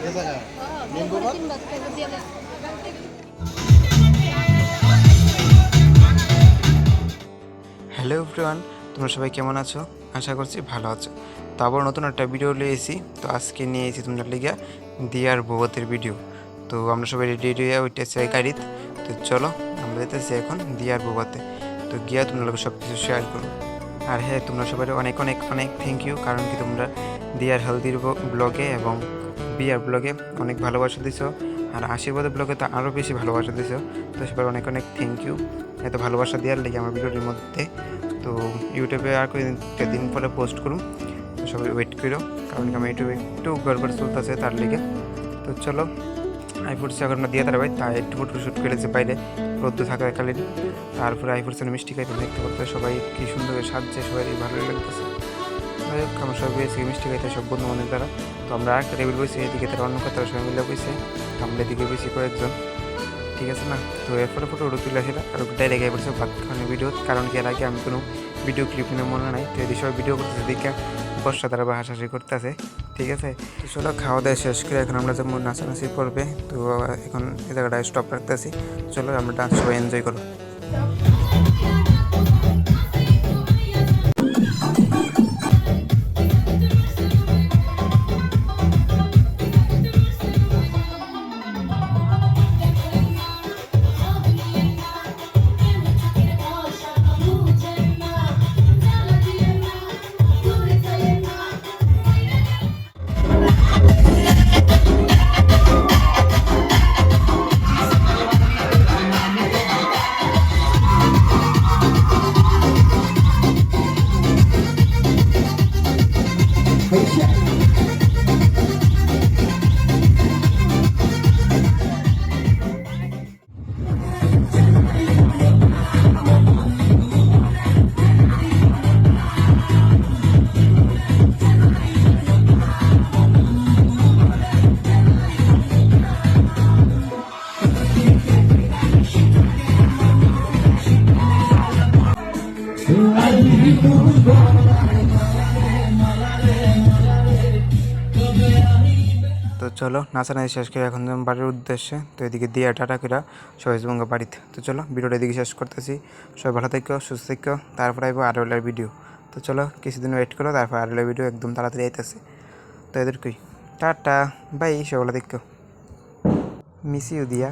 Hello everyone, তোমরা সবাই কেমন আছো? আশা করছি ভালো আছো। তো আবার নতুন একটা ভিডিও নিয়ে এসেছি। তো আজকে নিয়ে এসেছি তোমরা লিগা দিয়ার বৌভাতের ভিডিও। তো আমরা সবাই রেডি হয়ে উঠেছি গাড়িতে। তো চলো আমরা যেতেছি এখন দিয়ার বৌভাতে। তো গিয়া তোমরা লোক সব কিছু শেয়ার করো। আর হ্যাঁ, তোমরা সবাই অনেক অনেক অনেক থ্যাংক ইউ, কারণ কি তোমরা দিয়ার হেলদির ব্লগে এবং বিয়ার ব্লগে অনেক ভালোবাসা দিছো, আর আশীর্বাদের ব্লগে তো আরও বেশি ভালোবাসা দিছো। তো সবার অনেক অনেক থ্যাংক ইউ এত ভালোবাসা দেওয়ার লেগে আমার ভিডিওটির মধ্যে। তো ইউটিউবে আর কয়েকদিন পরে পোস্ট করুন, তো সবাই ওয়েট করো, কারণ কি আমার ইউটিউবে একটু গড়বড় চলতেছে তার লেগে। তো চলো আইফোর্স এখন আমরা দিয়ে তারবাই তাই একটু ফটো শ্যুট করেছে বাইরে রোদ্দু থাকাকালীন। তারপরে আইফোর্সের মিষ্টি খাইতে দেখতে পারতে সবাই কি সুন্দর সাজছে, সবাই ভালোই লাগতেছে। যাই হোক, আমরা সবাই বসে মিষ্টি খাইতে সব বন্ধু বান্ধব দ্বারা। তো আমরা একটা টেবিল বসে, এদিকে তারা অন্য কথা সবাই মিলে বসে, তো আমরা এদিকে বেশি কয়েকজন, ঠিক আছে না। তো এরপরে ফটো তুলে আসলে আর ডাইরেক্ট আই করছে ভাত খাওয়ানোর ভিডিও, কারণ কি এর আগে আমি কোনো ভিডিও ক্লিপ নিয়ে মনে নাই। তো এদিকে সবাই ভিডিও করতেছে, দিকে বর্ষা দ্বারা বা হাসাহাসি করতেছে, ঠিক আছে। তো চলো খাওয়া দাওয়া শেষ করে এখন আমরা যেমন নাচানাচি করবে। তো এখন এই জায়গাটায় স্টপ রাখতেছি। চলো আমরা ডান্স সবাই এনজয় করো। তো চলো নাচানাচি শেষ করে এখন যাবো বাড়ির উদ্দেশ্যে। তো এদিকে দিয়ে টাটা করে সবাই যাবো বাড়িতে। তো চলো ভিডিওটা এদিকে শেষ করতেছি। সবাই ভালো থাকো, সুস্থ থাকো, তারপরে আইবো আরএলের ভিডিও। তো চলো কিছুদিন ওয়েট করো, তারপর আরএলের ভিডিও একদম তাড়াতাড়ি আইতেছে। তো এদের কই টাটা বাই, সবাই ভালো থাকো, মিস ইউ দিয়া।